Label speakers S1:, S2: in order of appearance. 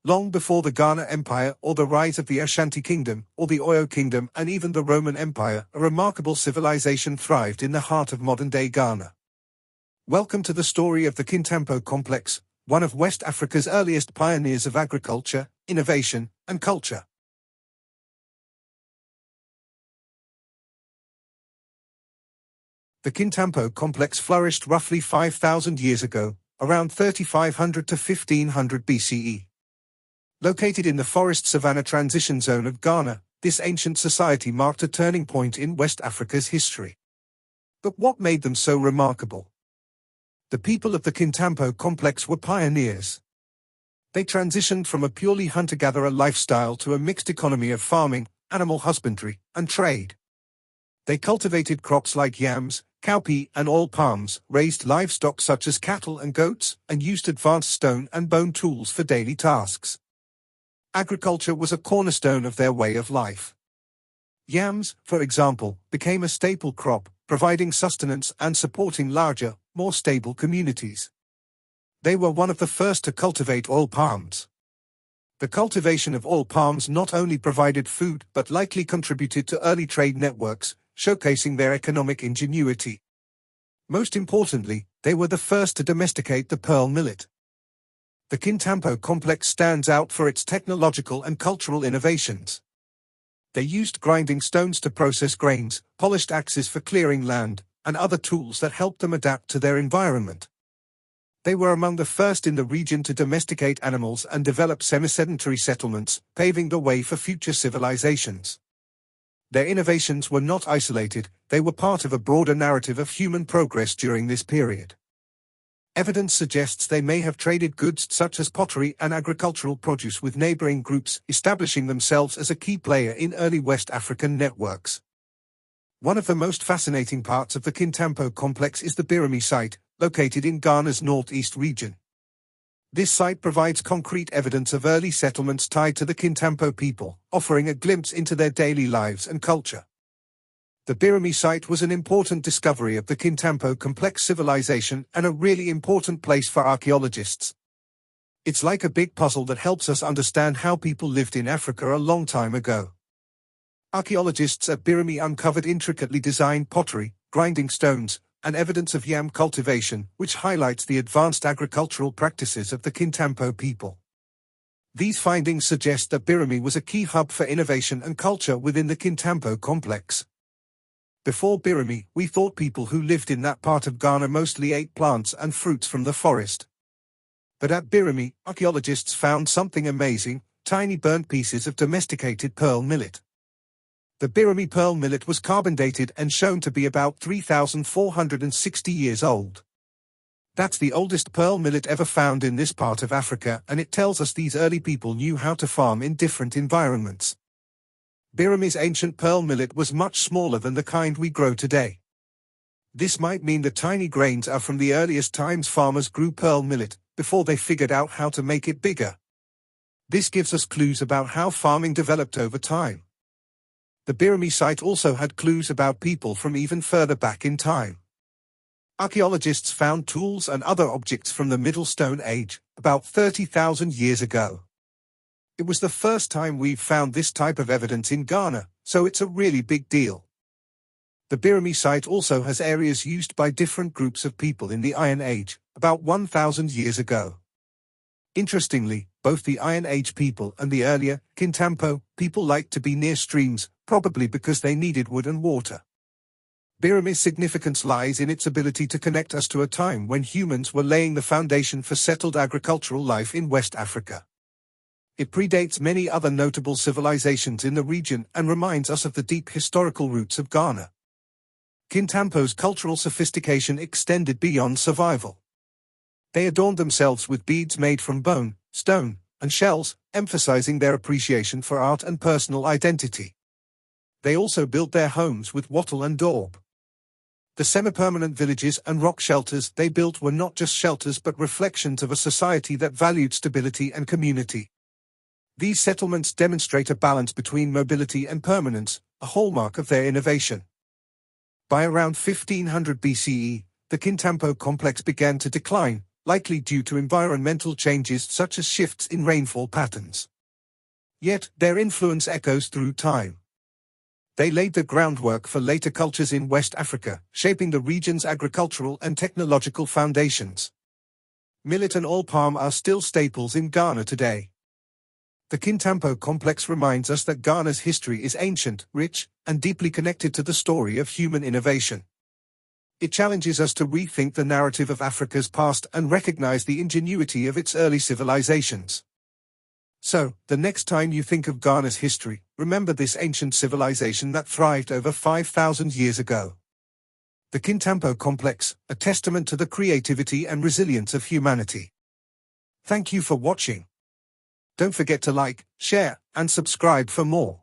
S1: Long before the Ghana Empire or the rise of the Ashanti Kingdom or the Oyo Kingdom and even the Roman Empire, a remarkable civilization thrived in the heart of modern-day Ghana. Welcome to the story of the Kintampo Complex, one of West Africa's earliest pioneers of agriculture, innovation, and culture. The Kintampo Complex flourished roughly 5,000 years ago, around 3500 to 1500 BCE. Located in the forest-savanna transition zone of Ghana, this ancient society marked a turning point in West Africa's history. But what made them so remarkable? The people of the Kintampo Complex were pioneers. They transitioned from a purely hunter-gatherer lifestyle to a mixed economy of farming, animal husbandry, and trade. They cultivated crops like yams, cowpea and oil palms, raised livestock such as cattle and goats, and used advanced stone and bone tools for daily tasks. Agriculture was a cornerstone of their way of life. Yams, for example, became a staple crop, providing sustenance and supporting larger, more stable communities. They were one of the first to cultivate oil palms. The cultivation of oil palms not only provided food but likely contributed to early trade networks, showcasing their economic ingenuity. Most importantly, they were the first to domesticate the pearl millet. The Kintampo Complex stands out for its technological and cultural innovations. They used grinding stones to process grains, polished axes for clearing land, and other tools that helped them adapt to their environment. They were among the first in the region to domesticate animals and develop semi-sedentary settlements, paving the way for future civilizations. Their innovations were not isolated, they were part of a broader narrative of human progress during this period. Evidence suggests they may have traded goods such as pottery and agricultural produce with neighboring groups, establishing themselves as a key player in early West African networks. One of the most fascinating parts of the Kintampo Complex is the Birimi site, located in Ghana's northeast region. This site provides concrete evidence of early settlements tied to the Kintampo people, offering a glimpse into their daily lives and culture. The Birimi site was an important discovery of the Kintampo Complex civilization and a really important place for archaeologists. It's like a big puzzle that helps us understand how people lived in Africa a long time ago. Archaeologists at Birimi uncovered intricately designed pottery, grinding stones, and evidence of yam cultivation, which highlights the advanced agricultural practices of the Kintampo people. These findings suggest that Birimi was a key hub for innovation and culture within the Kintampo Complex. Before Birimi, we thought people who lived in that part of Ghana mostly ate plants and fruits from the forest. But at Birimi, archaeologists found something amazing: tiny burnt pieces of domesticated pearl millet. The Birimi pearl millet was carbon dated and shown to be about 3,460 years old. That's the oldest pearl millet ever found in this part of Africa, and it tells us these early people knew how to farm in different environments. Birimi's ancient pearl millet was much smaller than the kind we grow today. This might mean the tiny grains are from the earliest times farmers grew pearl millet, before they figured out how to make it bigger. This gives us clues about how farming developed over time. The Birimi site also had clues about people from even further back in time. Archaeologists found tools and other objects from the Middle Stone Age, about 30,000 years ago. It was the first time we've found this type of evidence in Ghana, so it's a really big deal. The Birimi site also has areas used by different groups of people in the Iron Age, about 1,000 years ago. Interestingly, both the Iron Age people and the earlier Kintampo people liked to be near streams, probably because they needed wood and water. Birimi's significance lies in its ability to connect us to a time when humans were laying the foundation for settled agricultural life in West Africa. It predates many other notable civilizations in the region and reminds us of the deep historical roots of Ghana. Kintampo's cultural sophistication extended beyond survival. They adorned themselves with beads made from bone, stone, and shells, emphasizing their appreciation for art and personal identity. They also built their homes with wattle and daub. The semi-permanent villages and rock shelters they built were not just shelters but reflections of a society that valued stability and community. These settlements demonstrate a balance between mobility and permanence, a hallmark of their innovation. By around 1500 BCE, the Kintampo complex began to decline, likely due to environmental changes such as shifts in rainfall patterns. Yet, their influence echoes through time. They laid the groundwork for later cultures in West Africa, shaping the region's agricultural and technological foundations. Millet and oil palm are still staples in Ghana today. The Kintampo Complex reminds us that Ghana's history is ancient, rich, and deeply connected to the story of human innovation. It challenges us to rethink the narrative of Africa's past and recognize the ingenuity of its early civilizations. So, the next time you think of Ghana's history, remember this ancient civilization that thrived over 5,000 years ago. The Kintampo Complex, a testament to the creativity and resilience of humanity. Thank you for watching. Don't forget to like, share, and subscribe for more.